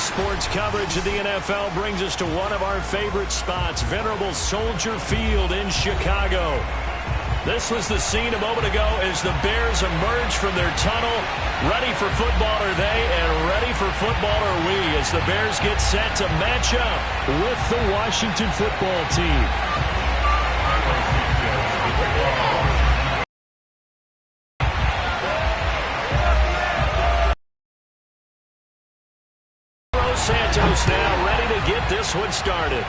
sports coverage of the NFL brings us to one of our favorite spots, venerable Soldier Field in Chicago. This was the scene a moment ago as the Bears emerged from their tunnel. Ready for football are they, and ready for football are we, as the Bears get set to match up with the Washington football team. Santos now ready to get this one started.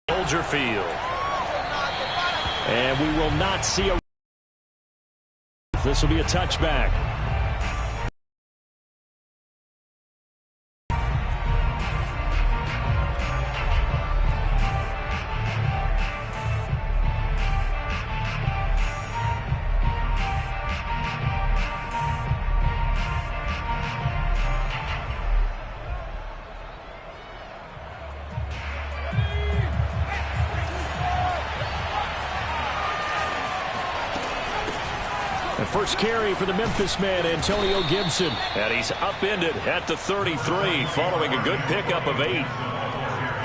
Soldier Field. And we will not see a... This will be a touchback. The first carry for the Memphis man, Antonio Gibson. And he's upended at the 33 following a good pickup of 8.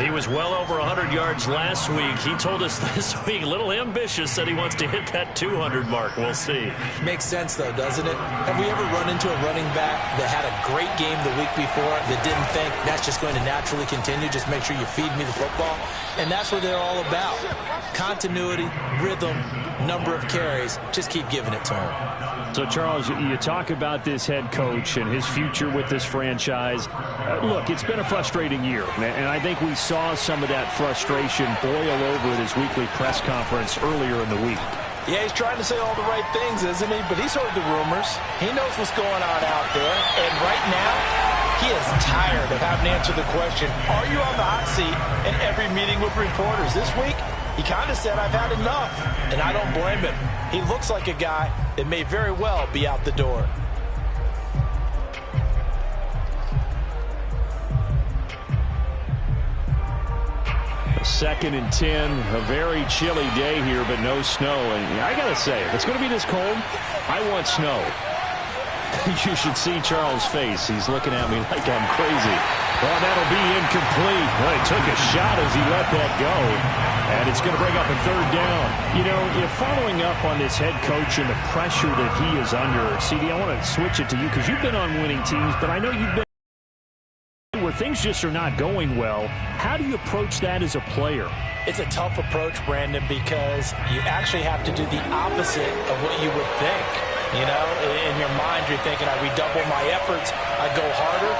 He was well over 100 yards last week. He told us this week, a little ambitious, that he wants to hit that 200 mark. We'll see. Makes sense, though, doesn't it? Have we ever run into a running back that had a great game the week before that didn't think that's just going to naturally continue? Just make sure you feed me the football. And that's what they're all about. Continuity, rhythm, number of carries. Just keep giving it to him. So, Charles, you talk about this head coach and his future with this franchise. Look, it's been a frustrating year, and I think we saw some of that frustration boil over at his weekly press conference earlier in the week. Yeah, he's trying to say all the right things, isn't he? But he's heard the rumors. He knows what's going on out there. And right now, he is tired of having to answer the question, are you on the hot seat in every meeting with reporters? This week, he kind of said, I've had enough. And I don't blame him. He looks like a guy that may very well be out the door. Second and 10, a very chilly day here, but no snow. And I got to say, if it's going to be this cold, I want snow. You should see Charles' face. He's looking at me like I'm crazy. Well, that'll be incomplete. Well, he took a shot as he let that go. And it's going to bring up a third down. You know, if following up on this head coach and the pressure that he is under, CD, I want to switch it to you because you've been on winning teams, but I know you've been where things just are not going well. How do you approach that as a player? It's a tough approach, Brandon, because you actually have to do the opposite of what you would think. You know, in your mind, you're thinking, I redouble my efforts, I go harder.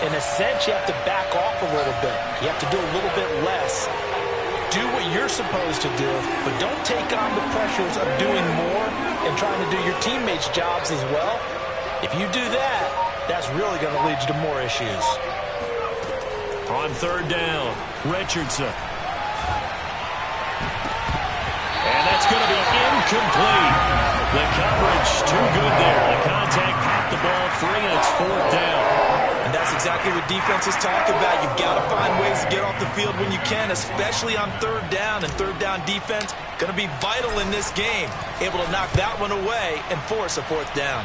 In a sense, you have to back off a little bit. You have to do a little bit less. Do what you're supposed to do, but don't take on the pressures of doing more and trying to do your teammates' jobs as well. If you do that, that's really going to lead you to more issues. On third down, Richardson. And that's going to be incomplete. The coverage too good there. The contact packed the ball free, and it's fourth down. And that's exactly what defenses talk about. You've got to find ways to get off the field when you can, especially on third down. And third down defense going to be vital in this game. Able to knock that one away and force a fourth down.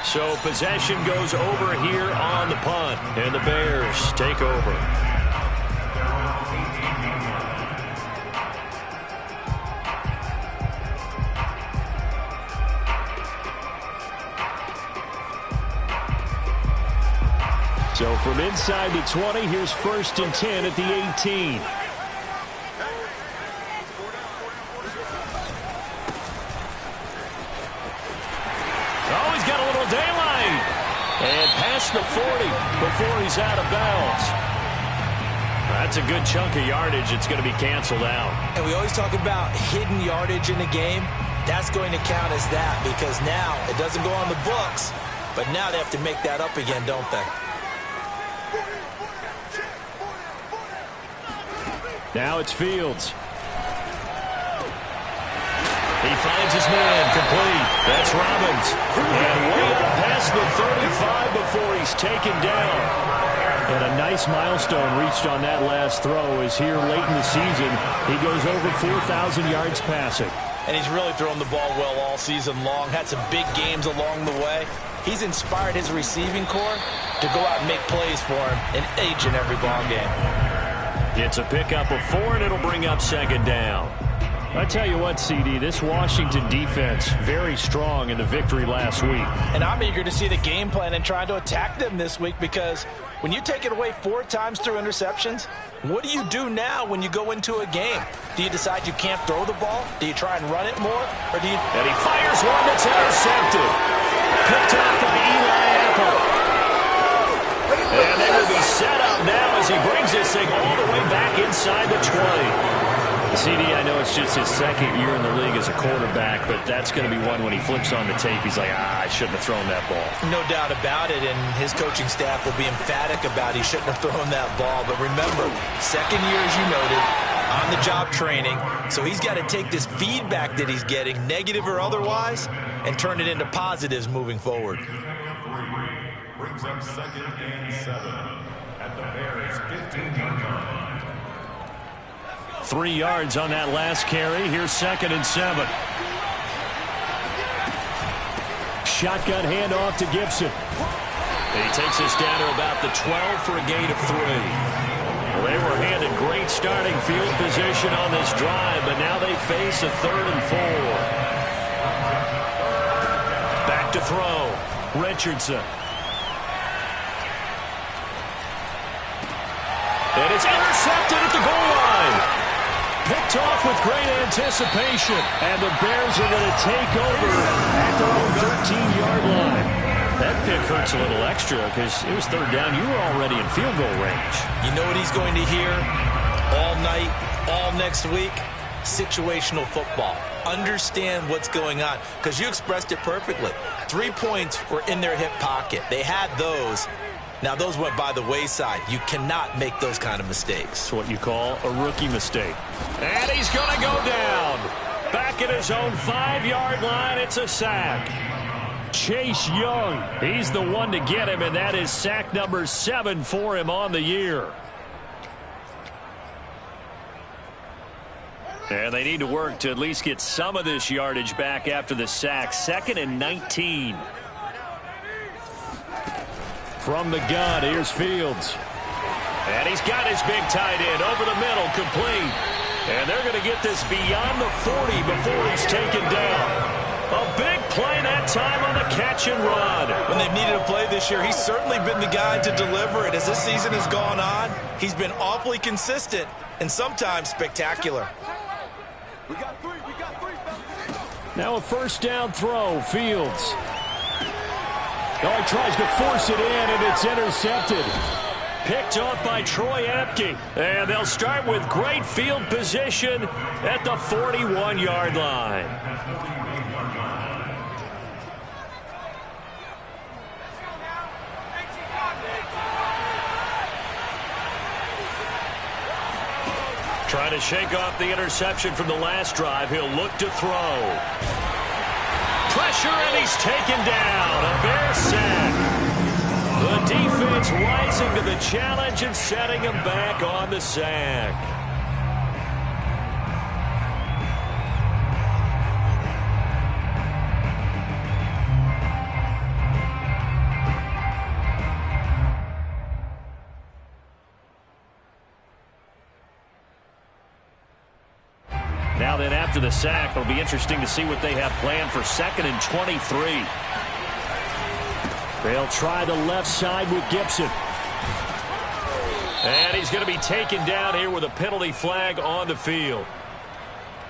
So possession goes over here on the punt, and the Bears take over. So from inside the 20, here's first and 10 at the 18. Oh, he's got a little daylight. And past the 40 before he's out of bounds. That's a good chunk of yardage. It's going to be canceled out. And we always talk about hidden yardage in the game. That's going to count as that because now it doesn't go on the books, but now they have to make that up again, don't they? Now it's Fields. He finds his man, complete. That's Robbins. And way up past the 35 before he's taken down. And a nice milestone reached on that last throw as here late in the season, he goes over 4,000 yards passing. And he's really thrown the ball well all season long. Had some big games along the way. he's inspired his receiving core to go out and make plays for him in each and every ball game. It's a pickup of 4, and it'll bring up second down. I tell you what, CD, this Washington defense, very strong in the victory last week. And I'm eager to see the game plan and trying to attack them this week, because when you take it away 4 times through interceptions, what do you do now when you go into a game? Do you decide you can't throw the ball? Do you try and run it more? Or do you... And he fires one that's intercepted. Picked off by Eli Apple. And they will be set up now as he brings this thing all the way back inside the 20. CD, I know it's just his second year in the league as a quarterback, but that's going to be one when he flips on the tape, he's like, I shouldn't have thrown that ball. No doubt about it, and his coaching staff will be emphatic about he shouldn't have thrown that ball. But remember, second year, as you noted, on-the-job training, so he's got to take this feedback that he's getting, negative or otherwise, and turn it into positives moving forward. Brings up 2nd and 7 at the Bears' 15-yard line. 3 yards on that last carry. Here's 2nd and 7. Shotgun handoff to Gibson. He takes us down to about the 12 for a gain of 3. Well, they were handed great starting field position on this drive, but now they face a 3rd and 4. Back to throw. Richardson. And it's intercepted at the goal line. Picked off with great anticipation. And the Bears are going to take over at their own 13-yard line. That pick hurts a little extra because it was 3rd down. You were already in field goal range. You know what he's going to hear all night, all next week? Situational football. Understand what's going on, because you expressed it perfectly. 3 points were in their hip pocket. They had those. Now, those went by the wayside. You cannot make those kind of mistakes. It's what you call a rookie mistake. And he's going to go down. Back at his own 5-yard line, it's a sack. Chase Young, he's the one to get him, and that is sack number 7 for him on the year. And they need to work to at least get some of this yardage back after the sack. 2nd and 19. From the gun, here's Fields. And he's got his big tight end over the middle, complete. And they're going to get this beyond the 40 before he's taken down. A big play that time on the catch and run. When they've needed a play this year, he's certainly been the guy to deliver it. As this season has gone on, he's been awfully consistent and sometimes spectacular. We got three. Now a 1st down throw, Fields. Oh, he tries to force it in, and it's intercepted. Picked off by Troy Apke. And they'll start with great field position at the 41-yard line. Trying to shake off the interception from the last drive. He'll look to throw. Pressure, and he's taken down. A Bear sack. The defense rising to the challenge and setting him back on the sack. Now then, after the sack, it'll be interesting to see what they have planned for 2nd and 23. They'll try the left side with Gibson. And he's going to be taken down here with a penalty flag on the field.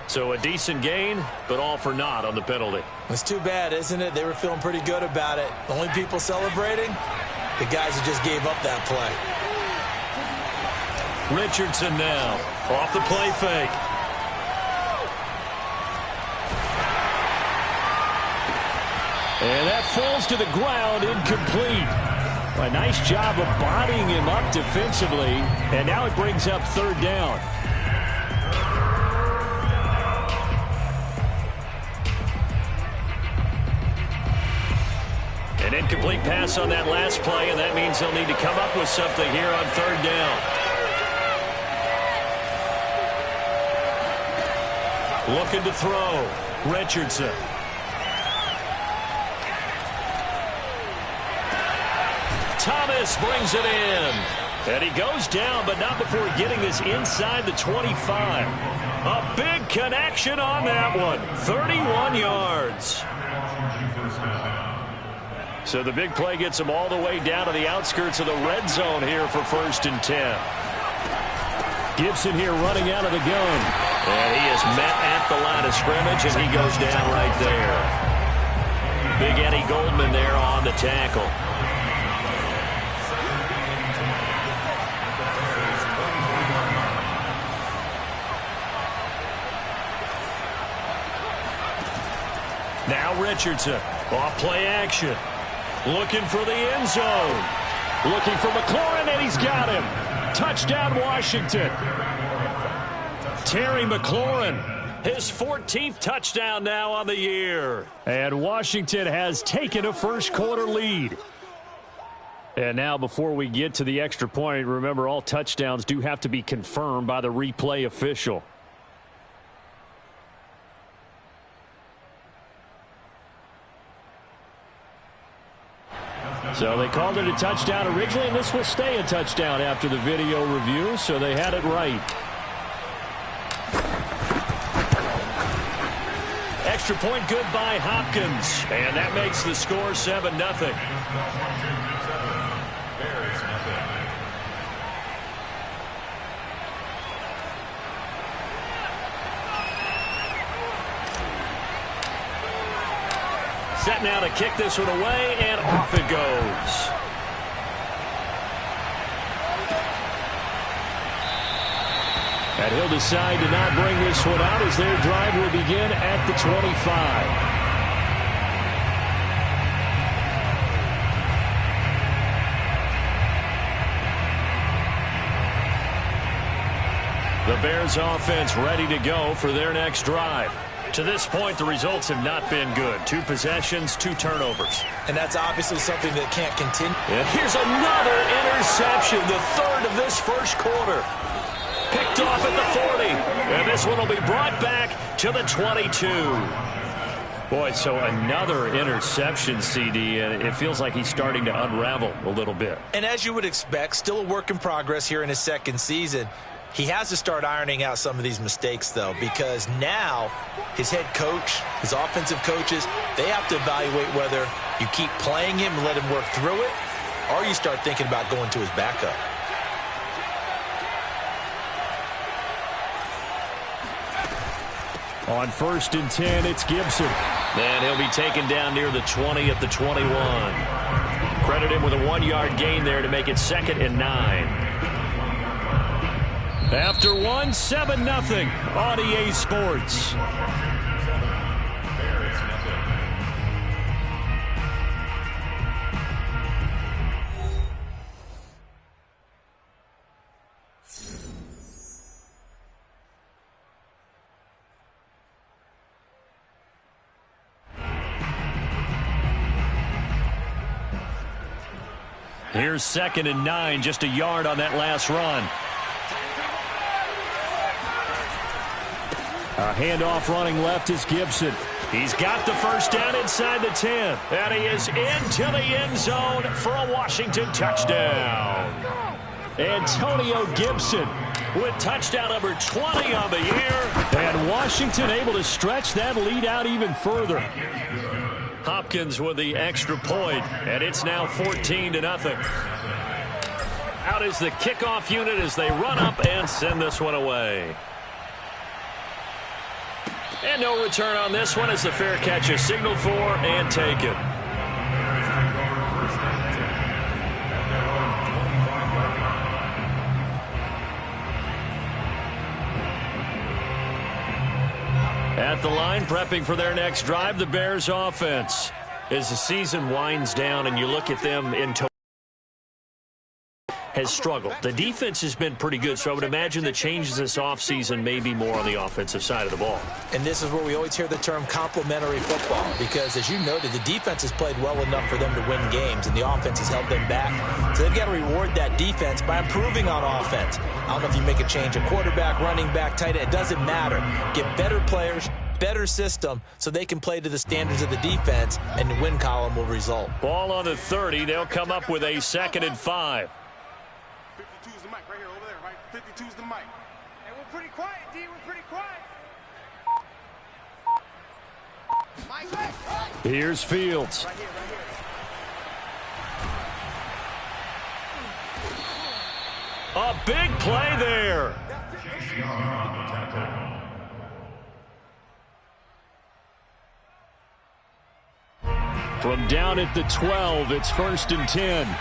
So a decent gain, but all for naught on the penalty. It's too bad, isn't it? They were feeling pretty good about it. The only people celebrating, the guys who just gave up that play. Richardson now off the play fake. And that falls to the ground, incomplete. A nice job of bodying him up defensively. And now it brings up 3rd down. An incomplete pass on that last play, and that means they'll need to come up with something here on 3rd down. Looking to throw. Richardson. Thomas brings it in. And he goes down, but not before getting this inside the 25. A big connection on that one. 31 yards. So the big play gets him all the way down to the outskirts of the red zone here for 1st and 10. Gibson here running out of the gun. And he is met at the line of scrimmage, and he goes down right there. Big Eddie Goldman there on the tackle. Now Richardson, off play action. Looking for the end zone. Looking for McLaurin, and he's got him. Touchdown, Washington. Terry McLaurin, his 14th touchdown now on the year. And Washington has taken a first-quarter lead. And now before we get to the extra point, remember all touchdowns do have to be confirmed by the replay official. So they called it a touchdown originally, and this will stay a touchdown after the video review, so they had it right. Extra point good by Hopkins, and that makes the score 7-0. Set now to kick this one away, and off it goes. And he'll decide to not bring this one out as their drive will begin at the 25. The Bears offense ready to go for their next drive. To this point, the results have not been good. 2 possessions, 2 turnovers. And that's obviously something that can't continue. And here's another interception, the 3rd of this first quarter. Picked off at the 40. And this one will be brought back to the 22. Boy, so another interception, CD, and it feels like he's starting to unravel a little bit. And as you would expect, still a work in progress here in his 2nd season. He has to start ironing out some of these mistakes, though, because now his head coach, his offensive coaches, they have to evaluate whether you keep playing him and let him work through it, or you start thinking about going to his backup. On 1st and 10, it's Gibson. And he'll be taken down near the 20 at the 21. Credit him with a 1-yard gain there to make it 2nd and 9. After 1, 7-0 on EA Sports. Here's 2nd and 9, just a yard on that last run. A handoff running left is Gibson. He's got the first down inside the 10. And he is into the end zone for a Washington touchdown. Antonio Gibson with touchdown number 20 on the year. And Washington able to stretch that lead out even further. Hopkins with the extra point, and it's now 14-0. Out is the kickoff unit as they run up and send this one away. And no return on this one as the fair catch is signaled for and taken. At the line, prepping for their next drive, the Bears offense. As the season winds down and you look at them in total, has struggled. The defense has been pretty good, so I would imagine the changes this offseason may be more on the offensive side of the ball. And this is where we always hear the term complementary football, because as you noted, the defense has played well enough for them to win games, and the offense has held them back. So they've got to reward that defense by improving on offense. I don't know if you make a change, a quarterback, running back, tight end, it doesn't matter. Get better players, better system so they can play to the standards of the defense, and the win column will result. Ball on the 30. They'll come up with a 2nd and 5. 52's the mic right here, over there, right? 52's the mic. Hey, we're pretty quiet, D. We're pretty quiet. Here's Fields. Right here, right here. A big play there. From down at the 12, it's 1st and 10.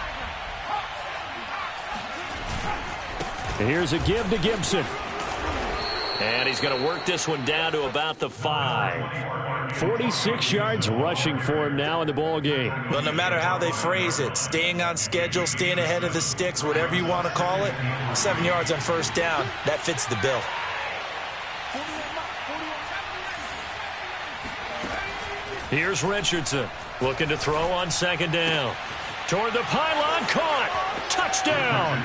Here's a give to Gibson. And he's going to work this one down to about the 5. 46 yards rushing for him now in the ball game. Well, no matter how they phrase it, staying on schedule, staying ahead of the sticks, whatever you want to call it, 7 yards on 1st down, that fits the bill. Here's Richardson looking to throw on 2nd down. Toward the pylon, caught. Touchdown.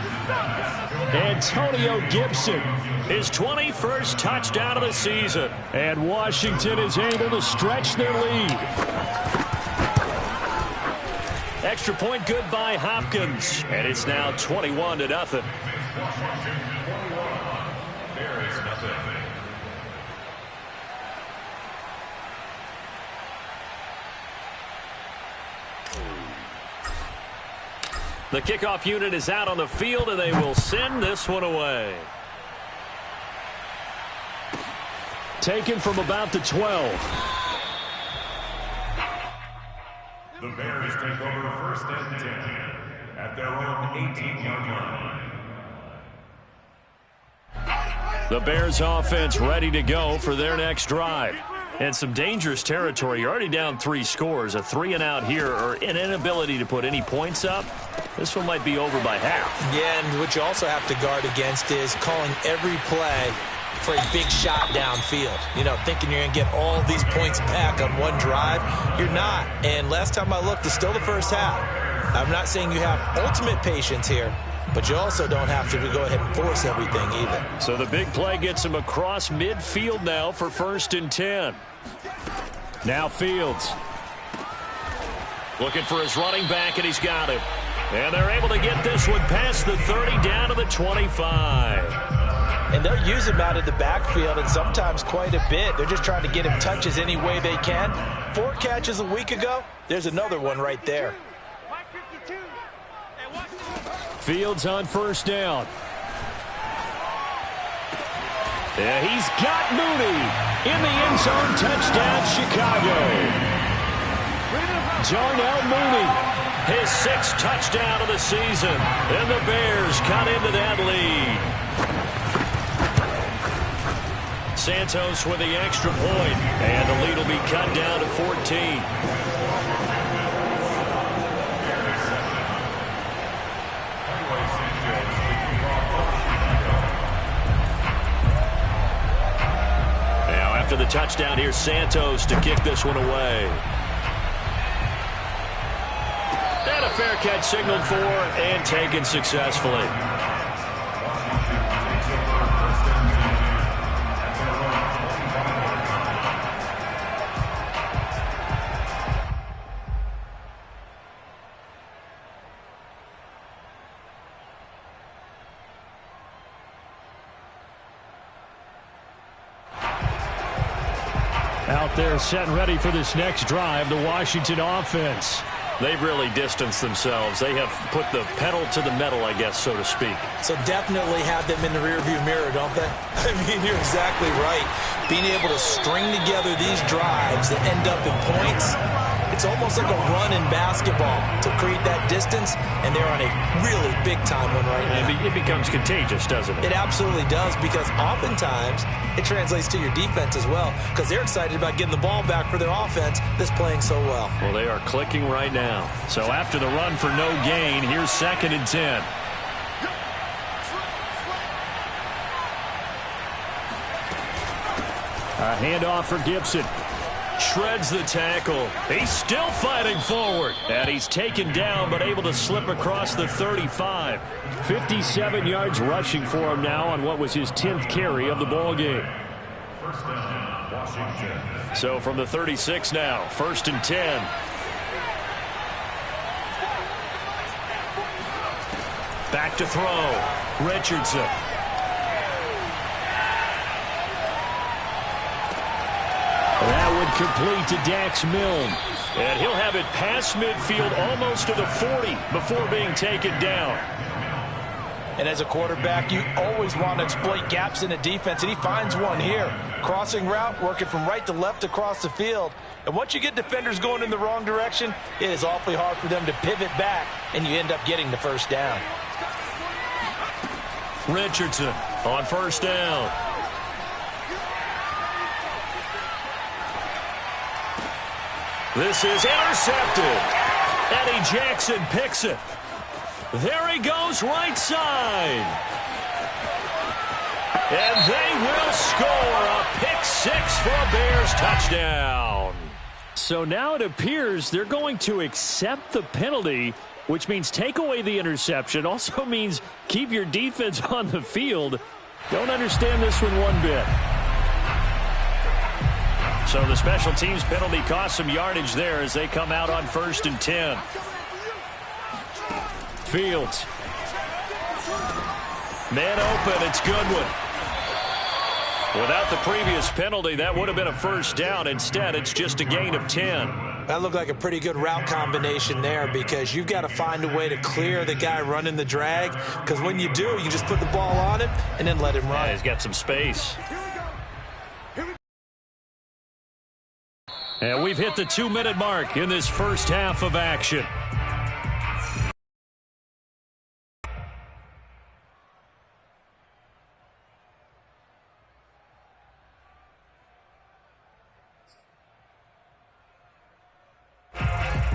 Antonio Gibson, his 21st touchdown of the season. And Washington is able to stretch their lead. Extra point good by Hopkins. And it's now 21-0. The kickoff unit is out on the field, and they will send this one away. Taken from about the 12. The Bears take over 1st and 10 at their own 18-yard line. The Bears offense ready to go for their next drive. And some dangerous territory. You're already down 3 scores. A 3-and-out here, or an inability to put any points up. This one might be over by half. Yeah, and what you also have to guard against is calling every play for a big shot downfield. You know, thinking you're going to get all these points back on one drive. You're not. And last time I looked, it's still the first half. I'm not saying you have ultimate patience here, but you also don't have to go ahead and force everything either. So the big play gets him across midfield now for 1st and 10. Now Fields. Looking for his running back, and he's got him. And they're able to get this one past the 30 down to the 25. And they'll use him out of the backfield, and sometimes quite a bit. They're just trying to get him touches any way they can. 4 catches a week ago. There's another one right there. Fields on 1st down. Yeah, he's got Mooney in the end zone. Touchdown, Chicago. Darnell Mooney, his 6th touchdown of the season. And the Bears cut into that lead. Santos with the extra point, and the lead will be cut down to 14. After the touchdown, here's Santos to kick this one away. And a fair catch signaled for and taken successfully. Out there set and ready for this next drive, the Washington offense. They've really distanced themselves. They have put the pedal to the metal, I guess, so to speak. So definitely have them in the rearview mirror, don't they? I mean, you're exactly right. Being able to string together these drives that end up in points, it's almost like a run in basketball to create that distance, and they're on a really big-time one right now. It becomes contagious, doesn't it? It absolutely does, because oftentimes it translates to your defense as well, because they're excited about getting the ball back for their offense that's playing so well. Well, they are clicking right now. So after the run for no gain, here's 2nd and 10. A handoff for Gibson. Shreds the tackle. He's still fighting forward. And he's taken down, but able to slip across the 35. 57 yards rushing for him now on what was his 10th carry of the ball game. 1st down. Washington. So from the 36 now, 1st and 10. Back to throw. Richardson. That would complete to Dax Milne. And he'll have it past midfield almost to the 40 before being taken down. And as a quarterback, you always want to exploit gaps in the defense, and he finds one here. Crossing route, working from right to left across the field. And once you get defenders going in the wrong direction, it is awfully hard for them to pivot back, and you end up getting the first down. Richardson on 1st down. This is intercepted. Eddie Jackson picks it. There he goes, right side. And they will score a pick 6 for a Bears touchdown. So now it appears they're going to accept the penalty, which means take away the interception. Also means keep your defense on the field. Don't understand this one bit. So the special teams penalty cost some yardage there as they come out on 1st and 10. Fields. Man open, it's Goodwin. Without the previous penalty, that would have been a first down. Instead, it's just a gain of 10. That looked like a pretty good route combination there, because you've got to find a way to clear the guy running the drag, because when you do, you just put the ball on him and then let him run. Yeah, he's got some space. And we've hit the 2-minute mark in this first half of action.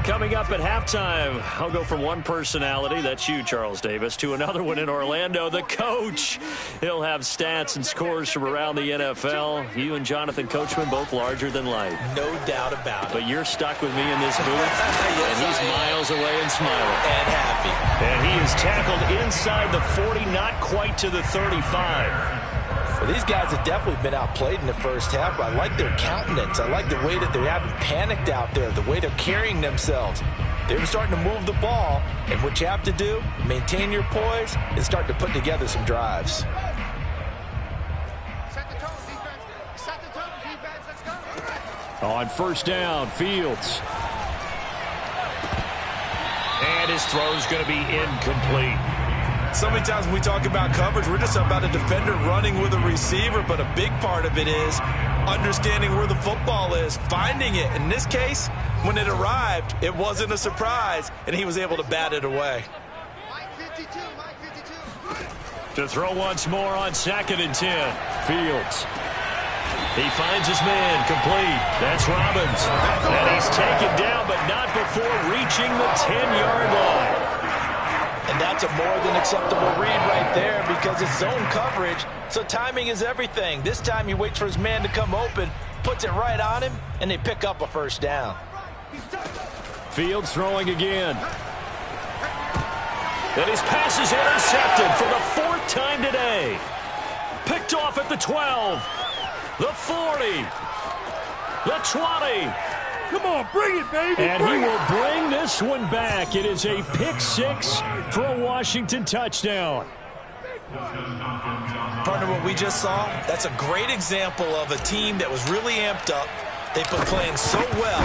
Coming up at halftime, I'll go from one personality, that's you, Charles Davis, to another one in Orlando, the coach. He'll have stats and scores from around the NFL. You and Jonathan Coachman, both larger than life. No doubt about it. But you're stuck with me in this booth, yes, and he's miles away and smiling. And happy. And he is tackled inside the 40, not quite to the 35. Well, these guys have definitely been outplayed in the first half, but I like their countenance. I like the way that they haven't panicked out there, the way they're carrying themselves. They're starting to move the ball, and what you have to do, maintain your poise and start to put together some drives. Set the tone, defense. Set the tone, defense. Let's go. On 1st down, Fields. And his throw's going to be incomplete. So many times when we talk about coverage, we're just about a defender running with a receiver, but a big part of it is understanding where the football is, finding it. In this case, when it arrived, it wasn't a surprise, and he was able to bat it away. Mike 52, Mike 52. To throw once more on 2nd and 10. Fields. He finds his man, complete. That's Robbins. And he's taken down, but not before reaching the 10-yard line. And that's a more than acceptable read right there, because it's zone coverage, so timing is everything. This time he waits for his man to come open, puts it right on him, and they pick up a first down. Fields throwing again. And his pass is intercepted for the 4th time today. Picked off at the 12, the 40, the 20. Come on, bring it, baby. And he will bring this one back. It is a pick 6 for a Washington touchdown. Partner, what we just saw, that's a great example of a team that was really amped up. They've been playing so well,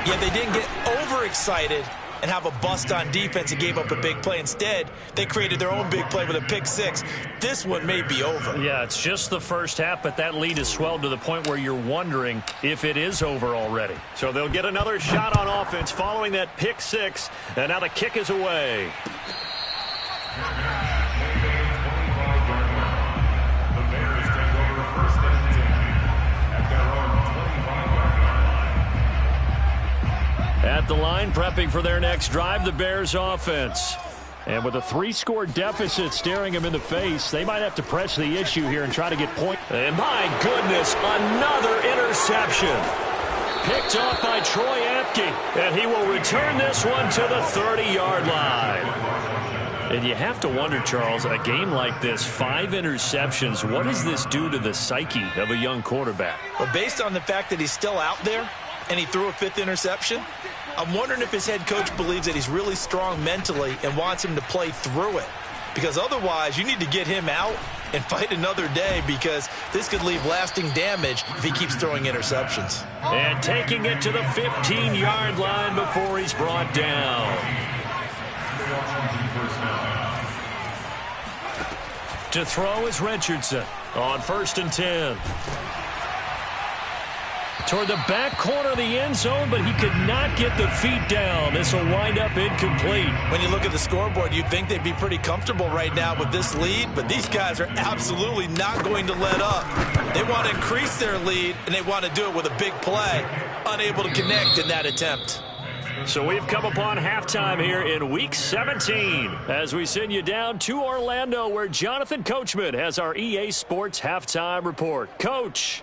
yet they didn't get overexcited and have a bust on defense and gave up a big play. Instead, they created their own big play with a pick 6. This one may be over. Yeah, it's just the first half, but that lead has swelled to the point where you're wondering if it is over already. So they'll get another shot on offense following that pick 6, and now the kick is away. The Bears take over 1st and 10 at their own 25-yard line. At the line, prepping for their next drive, the Bears offense. And with a 3-score deficit staring them in the face, they might have to press the issue here and try to get points. And my goodness, another interception. Picked off by Troy Apke, and he will return this one to the 30-yard line. And you have to wonder, Charles, a game like this, 5 interceptions, what does this do to the psyche of a young quarterback? Well, based on the fact that he's still out there and he threw a 5th interception, I'm wondering if his head coach believes that he's really strong mentally and wants him to play through it. Because otherwise, you need to get him out and fight another day, because this could leave lasting damage if he keeps throwing interceptions. And taking it to the 15-yard line before he's brought down. To throw is Richardson on 1st and 10. Toward the back corner of the end zone, but he could not get the feet down. This will wind up incomplete. When you look at the scoreboard, you'd think they'd be pretty comfortable right now with this lead, but these guys are absolutely not going to let up. They want to increase their lead, and they want to do it with a big play. Unable to connect in that attempt. So we've come upon halftime here in Week 17 as we send you down to Orlando, where Jonathan Coachman has our EA Sports Halftime Report. Coach.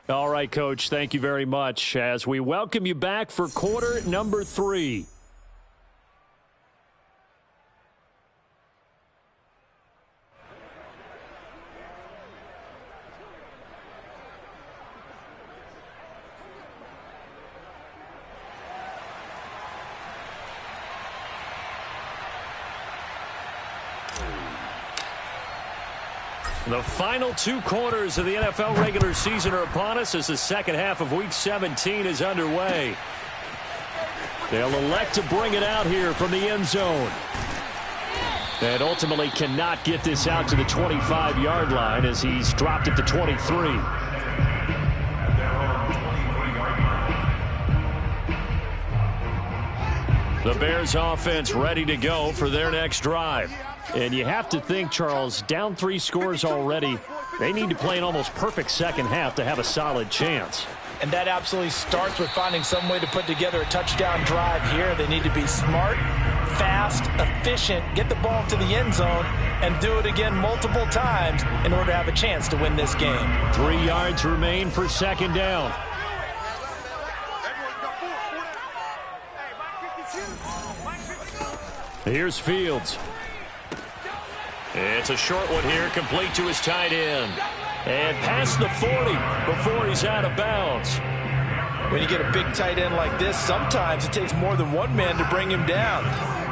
All right, Coach, thank you very much as we welcome you back for quarter number 3. The final 2 quarters of the NFL regular season are upon us as the second half of Week 17 is underway. They'll elect to bring it out here from the end zone. And ultimately cannot get this out to the 25-yard line as he's dropped at the 23. The Bears offense ready to go for their next drive. And you have to think, Charles, down 3 scores already. They need to play an almost perfect second half to have a solid chance. And that absolutely starts with finding some way to put together a touchdown drive here. They need to be smart, fast, efficient, get the ball to the end zone, and do it again multiple times in order to have a chance to win this game. 3 yards remain for second down. Here's Fields. It's a short one here, complete to his tight end. And past the 40 before he's out of bounds. When you get a big tight end like this, sometimes it takes more than one man to bring him down.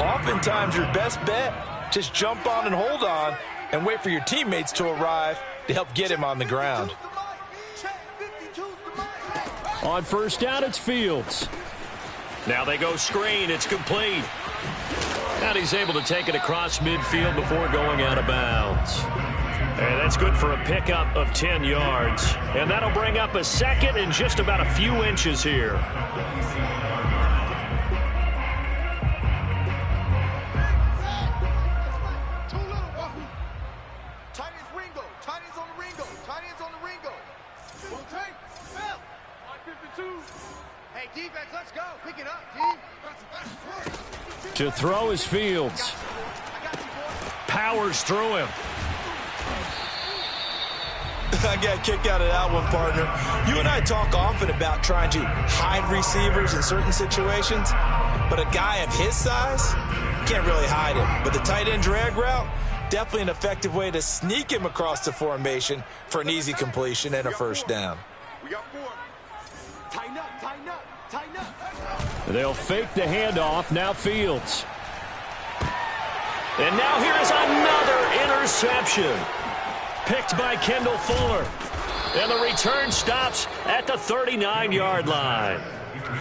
Oftentimes, your best bet, just jump on and hold on and wait for your teammates to arrive to help get him on the ground. On first down, it's Fields. Now they go screen. It's complete. And he's able to take it across midfield before going out of bounds. And that's good for a pickup of 10 yards. And that'll bring up a second and just about a few inches here. Defense, let's go. Pick it up, team. To throw is Fields. Powers through him. I got a kick out of that one, partner. You and I talk often about trying to hide receivers in certain situations, but a guy of his size can't really hide him. But the tight end drag route, definitely an effective way to sneak him across the formation for an easy completion and a first down. We got 4. Tighten up, tighten up, tighten up. They'll fake the handoff. Now Fields. And now here is another interception. Picked by Kendall Fuller. And the return stops at the 39-yard line.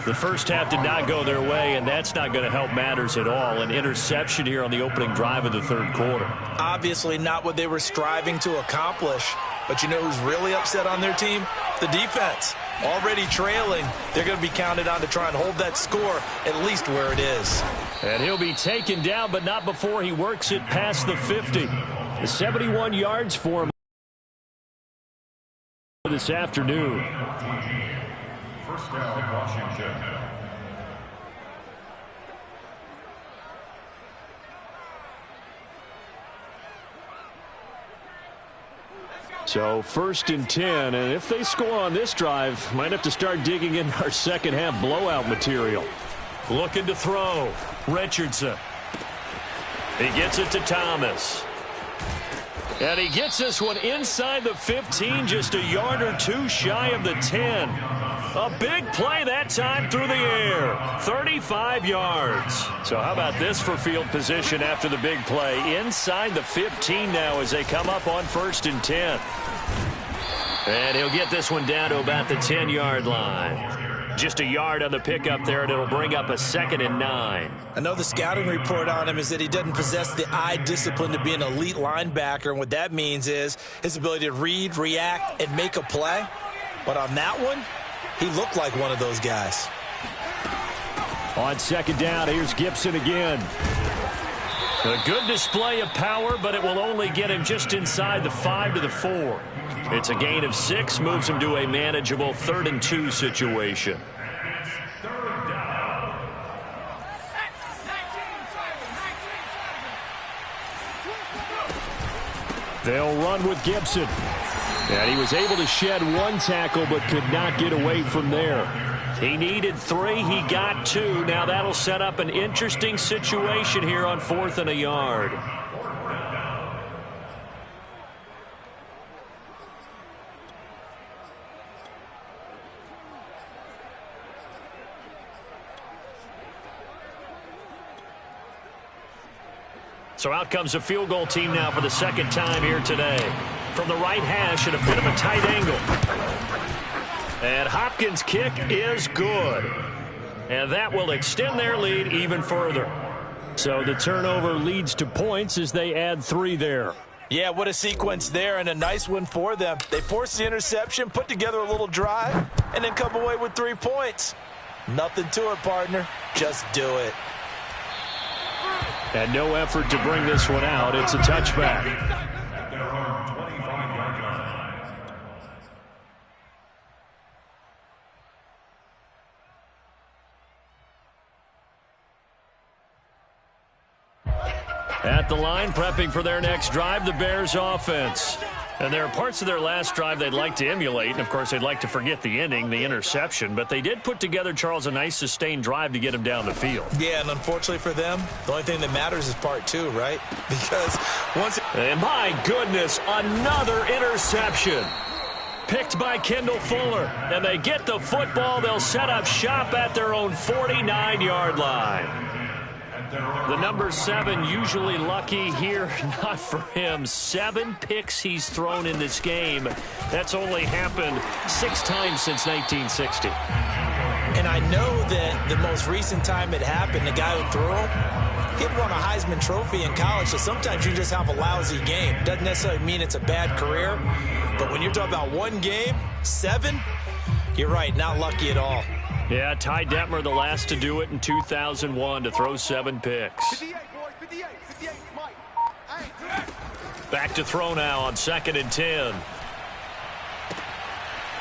The first half did not go their way, and that's not going to help matters at all. An interception here on the opening drive of the third quarter. Obviously not what they were striving to accomplish. But you know who's really upset on their team? The defense. Already trailing, they're going to be counted on to try and hold that score at least where it is. And he'll be taken down, but not before he works it past the 50. The 71 yards for him. this afternoon. First down, Washington. So 1st and 10, and if they score on this drive, might have to start digging in our second half blowout material. Looking to throw. Richardson. He gets it to Thomas. And he gets this one inside the 15, just a yard or two shy of the 10. A big play that time through the air. 35 yards. So how about this for field position after the big play? Inside the 15 now as they come up on 1st and 10. And he'll get this one down to about the 10-yard line. Just a yard on the pickup there, and it'll bring up a 2nd and 9. I know the scouting report on him is that he doesn't possess the eye discipline to be an elite linebacker, and what that means is his ability to read, react, and make a play. But on that one, he looked like one of those guys. On 2nd down, here's Gibson again. A good display of power, but it will only get him just inside the 5 to the 4. It's a gain of 6, moves him to a manageable 3rd and 2 situation. They'll run with Gibson. And he was able to shed 1 tackle, but could not get away from there. He needed 3. He got 2. Now that'll set up an interesting situation here on 4th and a yard. So out comes a field goal team now for the 2nd time here today. From the right hash at a bit of a tight angle. And Hopkins' kick is good. And that will extend their lead even further. So the turnover leads to points as they add 3 there. Yeah, what a sequence there, and a nice one for them. They force the interception, put together a little drive, and then come away with 3 points. Nothing to it, partner. Just do it. And no effort to bring this one out. It's a touchback. At the line, prepping for their next drive, the Bears offense. And there are parts of their last drive they'd like to emulate. And, of course, they'd like to forget the ending, the interception. But they did put together, Charles, a nice sustained drive to get him down the field. Yeah, and unfortunately for them, the only thing that matters is part 2, right? Because once... And my goodness, another interception. Picked by Kendall Fuller. And they get the football. They'll set up shop at their own 49-yard line. The number 7 usually lucky here, not for him. 7 picks he's thrown in this game. That's only happened 6 times since 1960. And I know that the most recent time it happened, the guy who threw him, he'd won a Heisman Trophy in college, so sometimes you just have a lousy game. Doesn't necessarily mean it's a bad career, but when you're talking about 1 game, 7, you're right, not lucky at all. Yeah, Ty Detmer, the last to do it in 2001, to throw 7 picks. 58, boys, 58, 58, Mike. Back to throw now on 2nd and 10.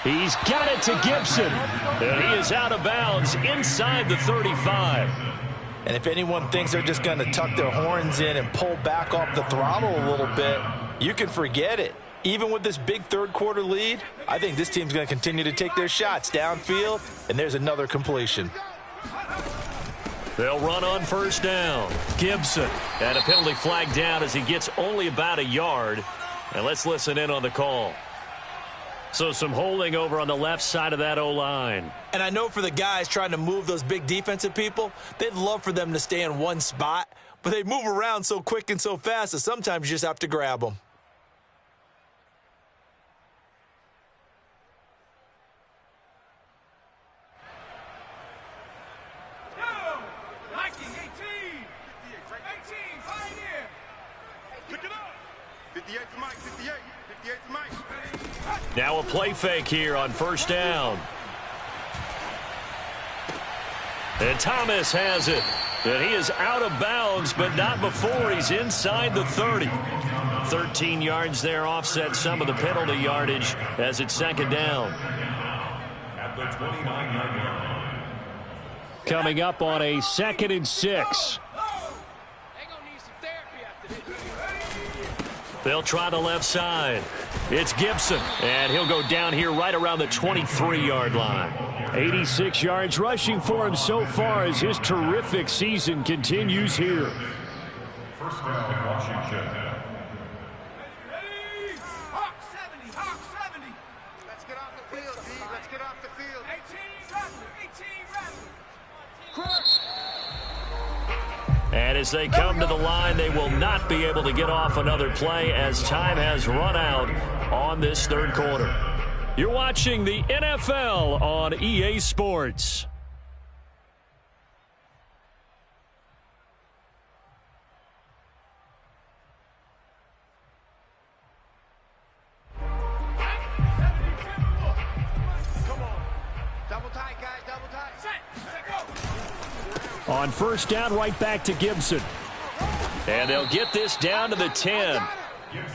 He's got it to Gibson. And he is out of bounds inside the 35. And if anyone thinks they're just going to tuck their horns in and pull back off the throttle a little bit, you can forget it. Even with this big 3rd quarter lead, I think this team's going to continue to take their shots downfield, and there's another completion. They'll run on 1st down. Gibson. And a penalty flag down as he gets only about a yard. And let's listen in on the call. So some holding over on the left side of that O-line. And I know for the guys trying to move those big defensive people, they'd love for them to stay in one spot, but they move around so quick and so fast that sometimes you just have to grab them. Now a play fake here on 1st down. And Thomas has it. And he is out of bounds, but not before he's inside the 30. 13 yards there, offset some of the penalty yardage as it's second down. At the 29-yard line. Coming up on a 2nd and 6. They'll try the left side. It's Gibson, and he'll go down here right around the 23-yard line. 86 yards rushing for him so far as his terrific season continues here. First down, Washington. Let's get off the field, D. Let's get off the field. 18. And as they come to the line, they will not be able to get off another play as time has run out on this third quarter. You're watching the NFL on EA Sports. Double tight, guys. Double tight. On first down, right back to Gibson. And they'll get this down to the 10.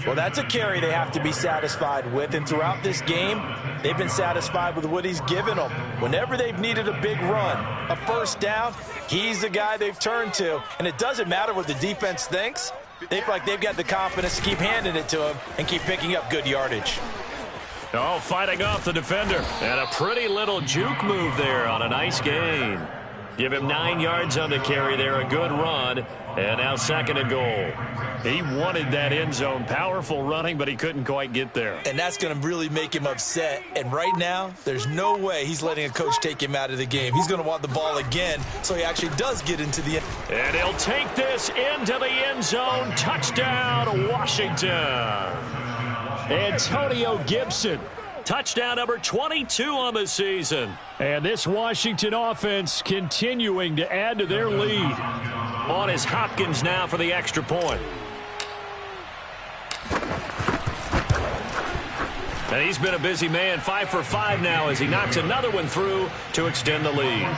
Well, that's a carry they have to be satisfied with, and throughout this game, they've been satisfied with what he's given them. Whenever they've needed a big run, a first down, he's the guy they've turned to, and it doesn't matter what the defense thinks. They feel like they've got the confidence to keep handing it to him and keep picking up good yardage. Oh, fighting off the defender, and a pretty little juke move there on a nice gain. Give him 9 yards on the carry there, a good run, and now 2nd and goal. He wanted that end zone, powerful running, but he couldn't quite get there. And that's going to really make him upset. And right now, there's no way he's letting a coach take him out of the game. He's going to want the ball again, so he actually does get into the end. And he'll take this into the end zone. Touchdown, Washington. Antonio Gibson. Touchdown number 22 on the season. And this Washington offense continuing to add to their lead. On is Hopkins now for the extra point. And he's been a busy man, 5 for 5 now as he knocks another one through to extend the lead.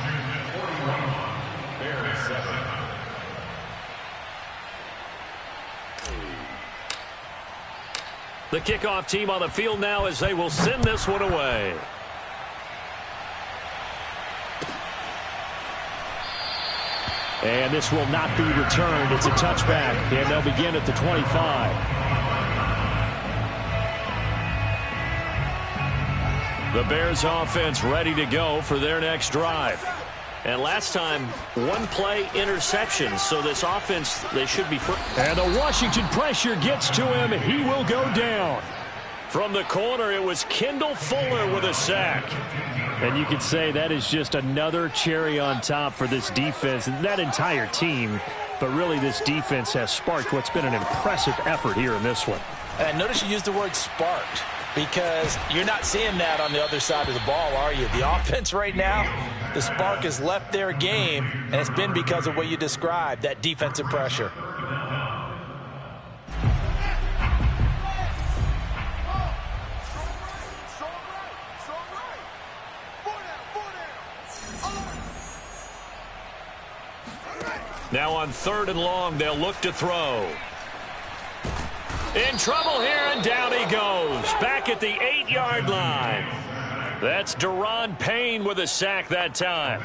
The kickoff team on the field now as they will send this one away. And this will not be returned. It's a touchback, and they'll begin at the 25. The Bears offense ready to go for their next drive. And last time, one play interception, so this offense, they should be free. And the Washington pressure gets to him. He will go down. From the corner, it was Kendall Fuller with a sack. And you could say that is just another cherry on top for this defense and that entire team. But really, this defense has sparked what's been an impressive effort here in this one. And notice you used the word sparked, because you're not seeing that on the other side of the ball, are you? The offense right now, the spark has left their game, and it's been because of what you described, that defensive pressure. Now on 3rd and long, they'll look to throw. In trouble here, and down he goes. Back at the 8-yard line. That's Deron Payne with a sack that time.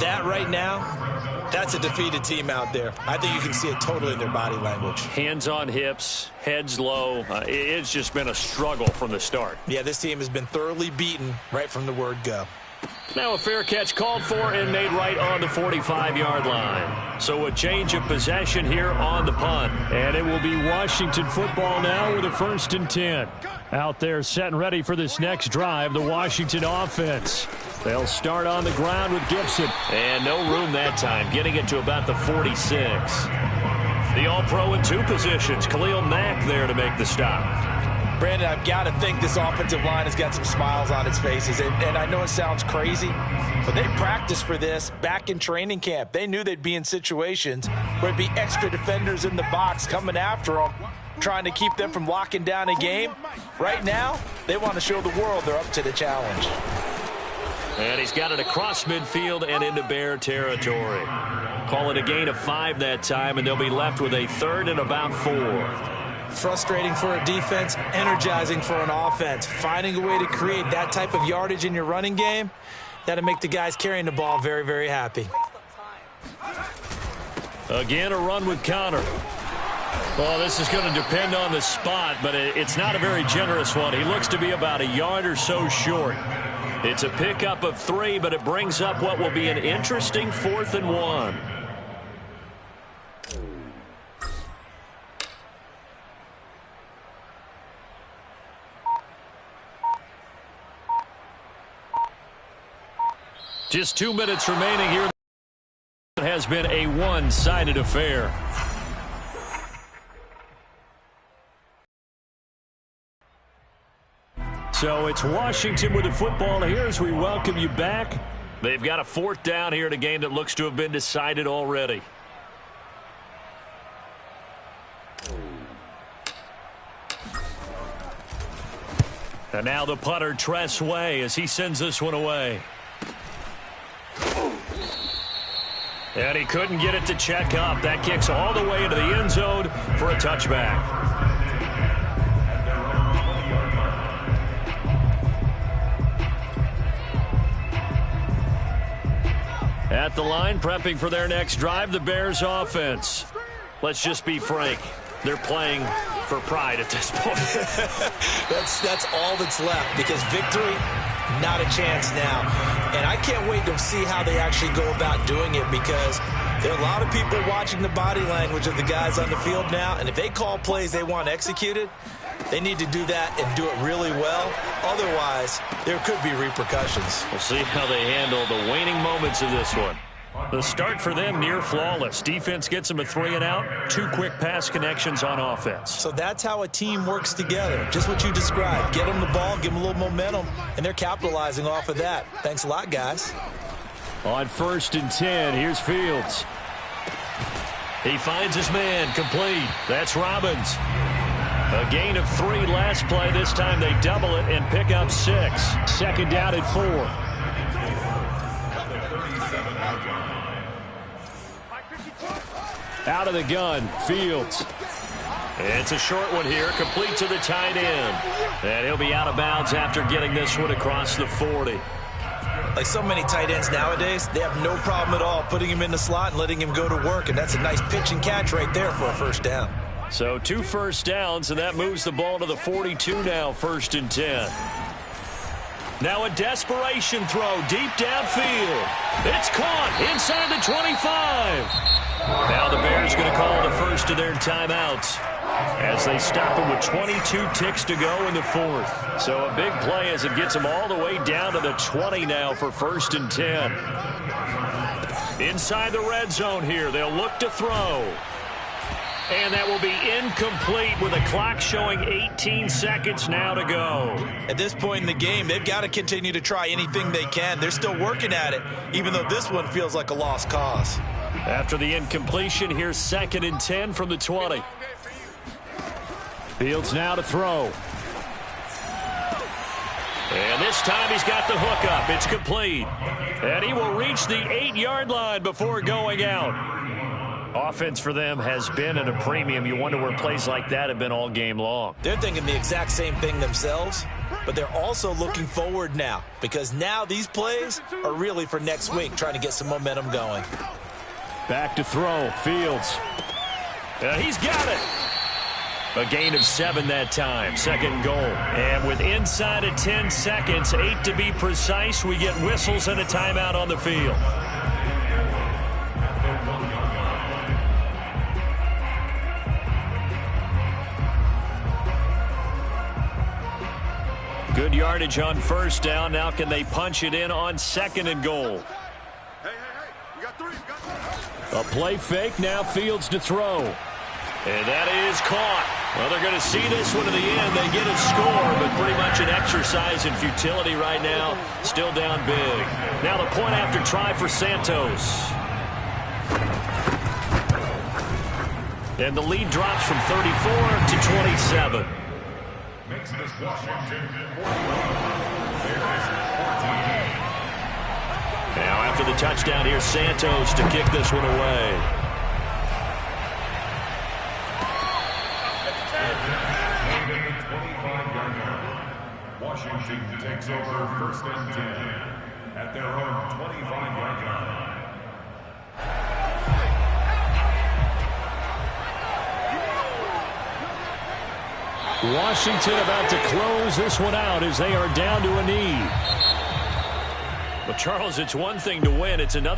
That right now, that's a defeated team out there. I think you can see it totally in their body language. Hands on hips, heads low. It's just been a struggle from the start. Yeah, this team has been thoroughly beaten right from the word go. Now a fair catch called for and made right on the 45-yard line. So a change of possession here on the punt. And it will be Washington football now with a 1st and 10. Out there set and ready for this next drive, the Washington offense. They'll start on the ground with Gibson. And no room that time, getting it to about the 46. The All-Pro in 2 positions. Khalil Mack there to make the stop. Brandon, I've got to think this offensive line has got some smiles on its faces. And I know it sounds crazy, but they practiced for this back in training camp. They knew they'd be in situations where it'd be extra defenders in the box coming after them, trying to keep them from locking down a game. Right now, they want to show the world they're up to the challenge. And he's got it across midfield and into Bear territory. Call it a gain of 5 that time, and they'll be left with a 3rd and about 4. Frustrating for a defense, energizing for an offense. Finding a way to create that type of yardage in your running game, that'll make the guys carrying the ball very, very happy. Again, a run with Connor. Well, this is going to depend on the spot, but it's not a very generous one. He looks to be about a yard or so short. It's a pickup of 3, but it brings up what will be an interesting 4th and 1. Just 2 minutes remaining here. It has been a one-sided affair. So it's Washington with the football here as we welcome you back. They've got a 4th down here in a game that looks to have been decided already. And now the punter, Tress Way, as he sends this one away. And he couldn't get it to check up. That kicks all the way into the end zone for a touchback. At the line, prepping for their next drive, the Bears offense. Let's just be frank. They're playing for pride at this point. That's all that's left, because victory, not a chance now. And I can't wait to see how they actually go about doing it, because there are a lot of people watching the body language of the guys on the field now, and if they call plays they want executed, they need to do that and do it really well. Otherwise, there could be repercussions. We'll see how they handle the waning moments of this one. The start for them near flawless. Defense gets them a 3 and out. 2 quick pass connections on offense. So that's how a team works together. Just what you described. Get them the ball, give them a little momentum, and they're capitalizing off of that. Thanks a lot, guys. On 1st and 10, here's Fields. He finds his man, complete. That's Robbins. A gain of 3 last play. This time they double it and pick up 6. 2nd down at 4. Out of the gun, Fields. It's a short one here, complete to the tight end. And he'll be out of bounds after getting this one across the 40. Like so many tight ends nowadays, they have no problem at all putting him in the slot and letting him go to work. And that's a nice pitch and catch right there for a 1st down. So 2 first downs, and that moves the ball to the 42 now, 1st and 10. Now a desperation throw deep downfield. It's caught inside the 25. Now the Bears going to call the first of their timeouts as they stop him with 22 ticks to go in the 4th. So a big play as it gets them all the way down to the 20 now for 1st and 10. Inside the red zone here, they'll look to throw. And that will be incomplete with a clock showing 18 seconds now to go. At this point in the game, they've got to continue to try anything they can. They're still working at it, even though this one feels like a lost cause. After the incompletion, here's 2nd and 10 from the 20. Fields now to throw. And this time he's got the hook up. It's complete. And he will reach the 8-yard line before going out. Offense for them has been at a premium. You wonder where plays like that have been all game long. They're thinking the exact same thing themselves, but they're also looking forward now, because now these plays are really for next week, trying to get some momentum going. Back to throw. Fields. He's got it. A gain of 7 that time. 2nd goal. And with inside of 10 seconds, 8 to be precise, we get whistles and a timeout on the field. Good yardage on 1st down. Now can they punch it in on 2nd and goal? We got 3. A play fake. Now Fields to throw. And that is caught. Well, they're going to see this one to the end. They get a score, but pretty much an exercise in futility right now. Still down big. Now the point after try for Santos. And the lead drops from 34 to 27. Makes this Washington 41. Bears 14. Now after the touchdown, here's Santos to kick this one away. Washington takes over 1st and 10 at their own 25-yard line. Washington about to close this one out as they are down to a knee. But, Charles, it's one thing to win. It's another.